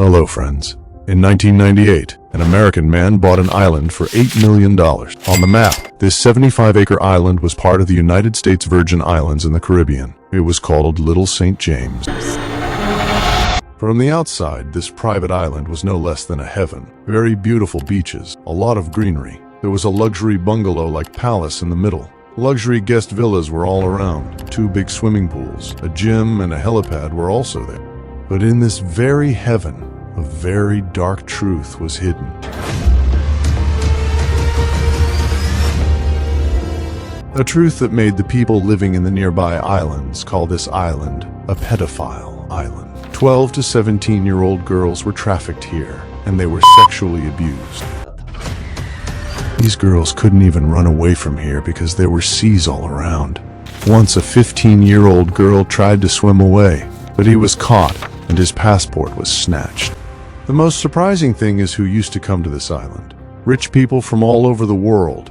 Hello, friends. In 1998, an American man bought an island for $8 million. On the map, this 75-acre island was part of the United States Virgin Islands in the Caribbean. It was called Little St. James. From the outside, this private island was no less than a heaven. Very beautiful beaches, a lot of greenery. There was a luxury bungalow-like palace in the middle. Luxury guest villas were all around. 2 big swimming pools, a gym, and a helipad were also there. But in this very heaven, a very dark truth was hidden. A truth that made the people living in the nearby islands call this island a pedophile island. 12 to 17-year-old girls were trafficked here, and they were sexually abused. These girls couldn't even run away from here because there were seas all around. Once a 15-year-old girl tried to swim away, but he was caught and his passport was snatched. The most surprising thing is who used to come to this island. Rich people from all over the world.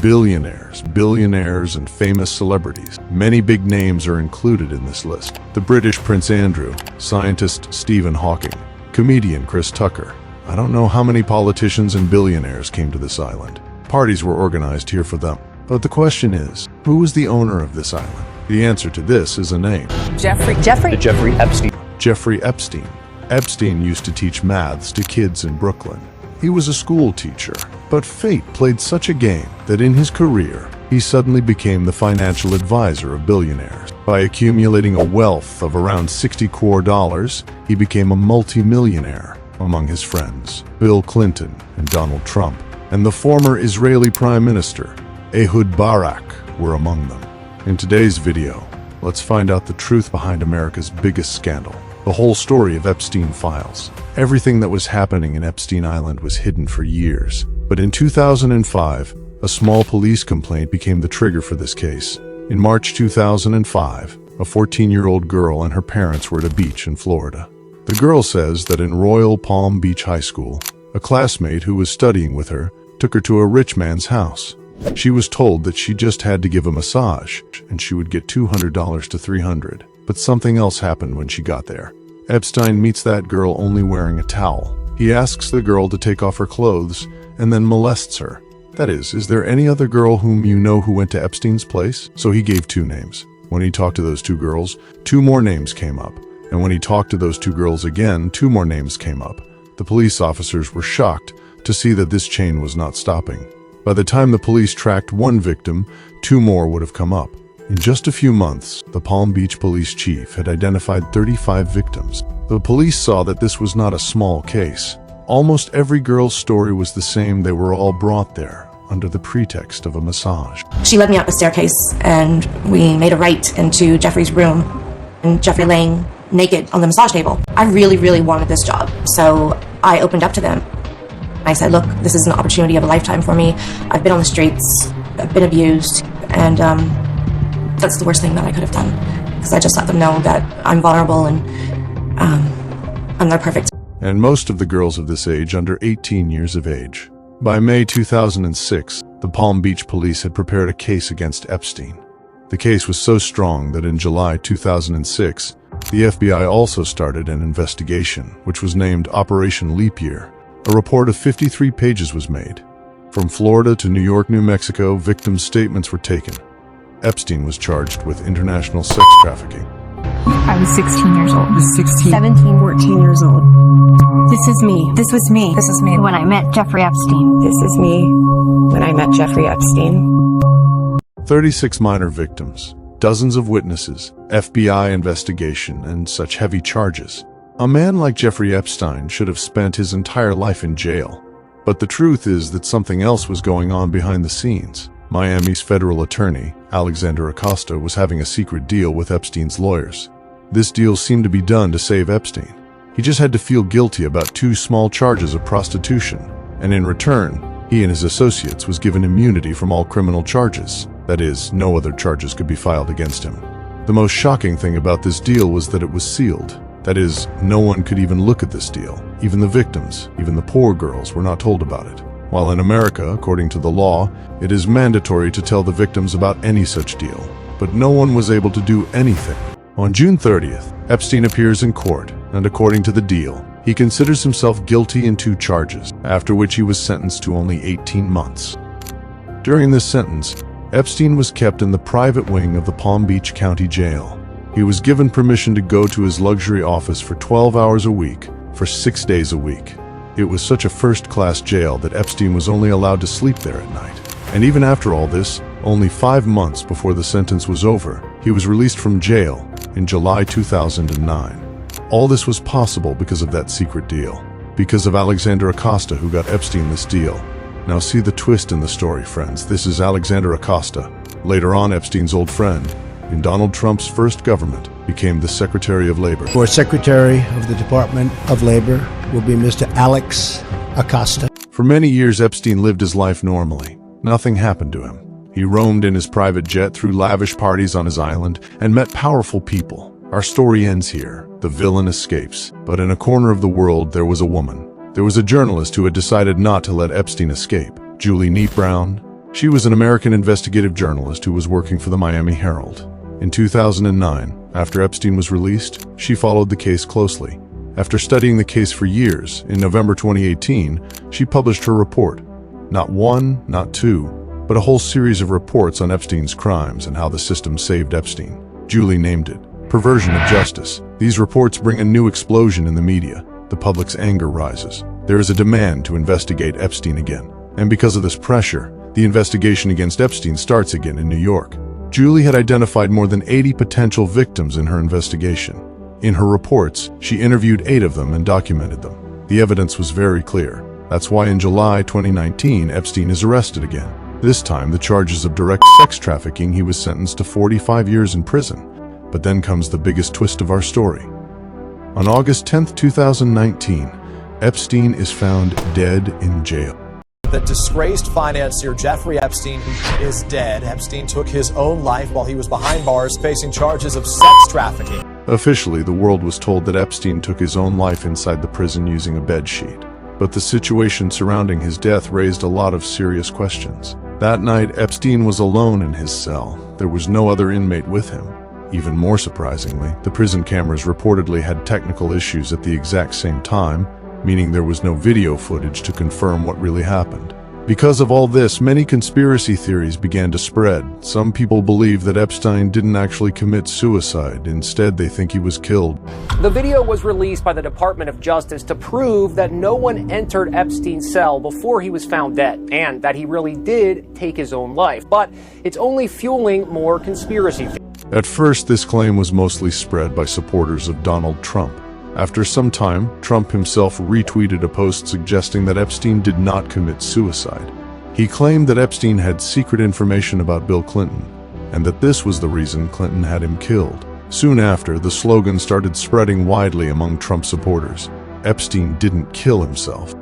Billionaires, and famous celebrities. Many big names are included in this list. The British Prince Andrew, scientist Stephen Hawking, comedian Chris Tucker. I don't know how many politicians and billionaires came to this island. Parties were organized here for them. But the question is, who was the owner of this island? The answer to this is a name. Jeffrey Epstein. Jeffrey Epstein. Epstein used to teach maths to kids in Brooklyn. He was a school teacher, but fate played such a game that in his career, he suddenly became the financial advisor of billionaires. By accumulating a wealth of around $60 crore, he became a multi-millionaire. Among his friends, Bill Clinton and Donald Trump, and the former Israeli Prime Minister, Ehud Barak, were among them. In today's video, let's find out the truth behind America's biggest scandal. The whole story of Epstein files. Everything that was happening in Epstein Island was hidden for years. But in 2005, a small police complaint became the trigger for this case. In March 2005, a 14-year-old girl and her parents were at a beach in Florida. The girl says that in Royal Palm Beach High School, a classmate who was studying with her took her to a rich man's house. She was told that she just had to give a massage and she would get $200 to $300. But something else happened when she got there. Epstein meets that girl only wearing a towel. He asks the girl to take off her clothes and then molests her. That is there any other girl whom you know who went to Epstein's place? So he gave 2 names. When he talked to those 2 girls, 2 more names came up. And when he talked to those 2 girls again, 2 more names came up. The police officers were shocked to see that this chain was not stopping. By the time the police tracked 1 victim, 2 more would have come up. In just a few months, the Palm Beach police chief had identified 35 victims. The police saw that this was not a small case. Almost every girl's story was the same. They were all brought there under the pretext of a massage. She led me up the staircase and we made a right into Jeffrey's room and Jeffrey laying naked on the massage table. I really wanted this job, so I opened up to them. I said, look, this is an opportunity of a lifetime for me. I've been on the streets, I've been abused, and that's the worst thing that I could have done, because I just let them know that I'm vulnerable and I'm not perfect. And most of the girls of this age under 18 years of age. By May 2006, the Palm Beach police had prepared a case against Epstein. The case was so strong that in July 2006, the FBI also started an investigation, which was named Operation Leap Year. A report of 53 pages was made. From Florida to New York, New Mexico, victims' statements were taken. Epstein was charged with international sex trafficking. I was 16 years old. 17, 14 years old. This is me. This was me. This is me when I met Jeffrey Epstein. This is me when I met Jeffrey Epstein. 36 minor victims, dozens of witnesses, FBI investigation, and such heavy charges. A man like Jeffrey Epstein should have spent his entire life in jail. But the truth is that something else was going on behind the scenes. Miami's federal attorney, Alexander Acosta, was having a secret deal with Epstein's lawyers. This deal seemed to be done to save Epstein. He just had to feel guilty about 2 small charges of prostitution, and in return, he and his associates was given immunity from all criminal charges. That is, no other charges could be filed against him. The most shocking thing about this deal was that it was sealed. That is, no one could even look at this deal. Even the victims, even the poor girls, were not told about it. While in America, according to the law, it is mandatory to tell the victims about any such deal. But no one was able to do anything. On June 30th, Epstein appears in court, and according to the deal, He considers himself guilty in 2 charges, after which he was sentenced to only 18 months. During this sentence, Epstein was kept in the private wing of the Palm Beach County Jail. He was given permission to go to his luxury office for 12 hours a week, for 6 days a week. It was such a first-class jail that Epstein was only allowed to sleep there at night. And even after all this, only 5 months before the sentence was over, he was released from jail in July 2009. All this was possible because of that secret deal, because of Alexander Acosta, who got Epstein this deal. Now see the twist in the story, friends. This is Alexander Acosta, later on Epstein's old friend, in Donald Trump's first government, became the Secretary of Labor. For Secretary of the Department of Labor will be Mr. Alex Acosta. For many years, Epstein lived his life normally. Nothing happened to him. He roamed in his private jet through lavish parties on his island and met powerful people. Our story ends here. The villain escapes. But in a corner of the world, there was a woman. There was a journalist who had decided not to let Epstein escape. Julie Neat Brown. She was an American investigative journalist who was working for the Miami Herald. In 2009, after Epstein was released, she followed the case closely. After studying the case for years, in November 2018, she published her report. Not one, not two, but a whole series of reports on Epstein's crimes and how the system saved Epstein. Julie named it Perversion of Justice. These reports bring a new explosion in the media. The public's anger rises. There is a demand to investigate Epstein again. And because of this pressure, the investigation against Epstein starts again in New York. Julie had identified more than 80 potential victims in her investigation. In her reports, she interviewed 8 of them and documented them. The evidence was very clear. That's why in July 2019, Epstein is arrested again. This time, the charges of direct sex trafficking, he was sentenced to 45 years in prison. But then comes the biggest twist of our story. On August 10, 2019, Epstein is found dead in jail. The disgraced financier Jeffrey Epstein is dead. Epstein took his own life while he was behind bars facing charges of sex trafficking. Officially, the world was told that Epstein took his own life inside the prison using a bedsheet. But the situation surrounding his death raised a lot of serious questions. That night, Epstein was alone in his cell. There was no other inmate with him. Even more surprisingly, the prison cameras reportedly had technical issues at the exact same time, meaning there was no video footage to confirm what really happened. Because of all this, many conspiracy theories began to spread. Some people believe that Epstein didn't actually commit suicide. Instead, they think he was killed. The video was released by the Department of Justice to prove that no one entered Epstein's cell before he was found dead, and that he really did take his own life. But it's only fueling more conspiracy theories. At first, this claim was mostly spread by supporters of Donald Trump. After some time, Trump himself retweeted a post suggesting that Epstein did not commit suicide. He claimed that Epstein had secret information about Bill Clinton, and that this was the reason Clinton had him killed. Soon after, the slogan started spreading widely among Trump supporters: Epstein didn't kill himself.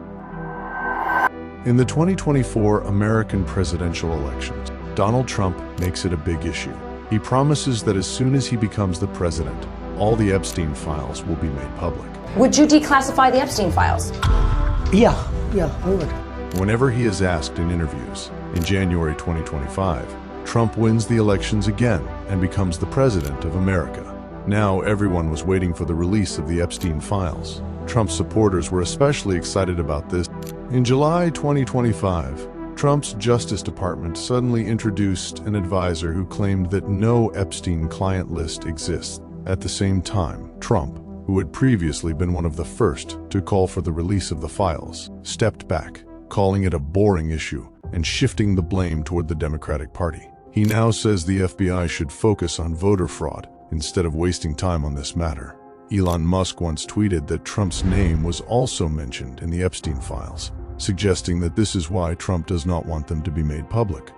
In the 2024 American presidential elections, Donald Trump makes it a big issue. He promises that as soon as he becomes the president, all the Epstein files will be made public. Would you declassify the Epstein files? Yeah, I would. Whenever he is asked in interviews, in January 2025, Trump wins the elections again and becomes the president of America. Now everyone was waiting for the release of the Epstein files. Trump's supporters were especially excited about this. In July 2025, Trump's Justice Department suddenly introduced an advisor who claimed that no Epstein client list exists. At the same time, Trump, who had previously been one of the first to call for the release of the files, stepped back, calling it a boring issue and shifting the blame toward the Democratic Party. He now says the FBI should focus on voter fraud instead of wasting time on this matter. Elon Musk once tweeted that Trump's name was also mentioned in the Epstein files, suggesting that this is why Trump does not want them to be made public.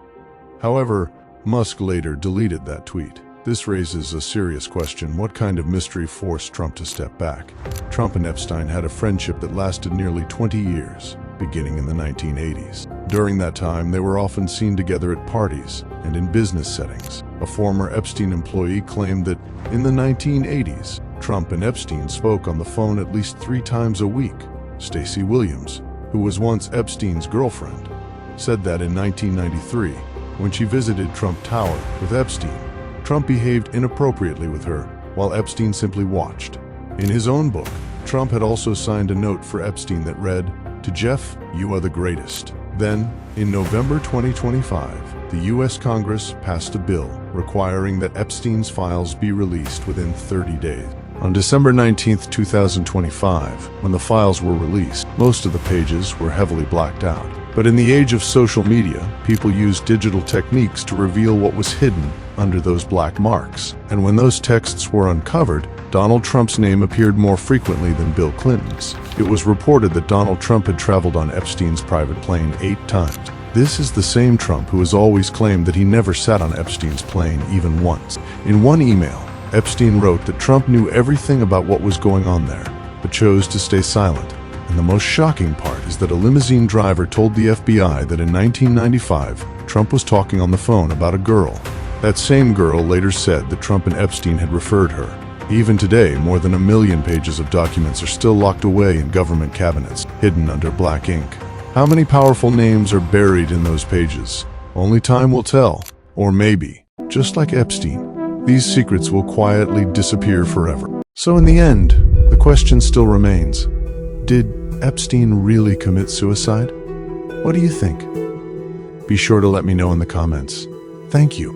However, Musk later deleted that tweet. This raises a serious question: what kind of mystery forced Trump to step back? Trump and Epstein had a friendship that lasted nearly 20 years, beginning in the 1980s. During that time, they were often seen together at parties and in business settings. A former Epstein employee claimed that in the 1980s, Trump and Epstein spoke on the phone at least 3 times a week. Stacey Williams, who was once Epstein's girlfriend, said that in 1993, when she visited Trump Tower with Epstein, Trump behaved inappropriately with her, while Epstein simply watched. In his own book, Trump had also signed a note for Epstein that read, "To Jeff, you are the greatest." Then, in November 2025, the U.S. Congress passed a bill requiring that Epstein's files be released within 30 days. On December 19, 2025, when the files were released, most of the pages were heavily blacked out. But in the age of social media, people used digital techniques to reveal what was hidden under those black marks. And when those texts were uncovered, Donald Trump's name appeared more frequently than Bill Clinton's. It was reported that Donald Trump had traveled on Epstein's private plane 8 times. This is the same Trump who has always claimed that he never sat on Epstein's plane even once. In one email, Epstein wrote that Trump knew everything about what was going on there, but chose to stay silent. And the most shocking part is that a limousine driver told the FBI that in 1995, Trump was talking on the phone about a girl. That same girl later said that Trump and Epstein had referred her. Even today, more than 1 million pages of documents are still locked away in government cabinets, hidden under black ink. How many powerful names are buried in those pages? Only time will tell. Or maybe, just like Epstein, these secrets will quietly disappear forever. So in the end, the question still remains. Did Epstein really commit suicide? What do you think? Be sure to let me know in the comments. Thank you.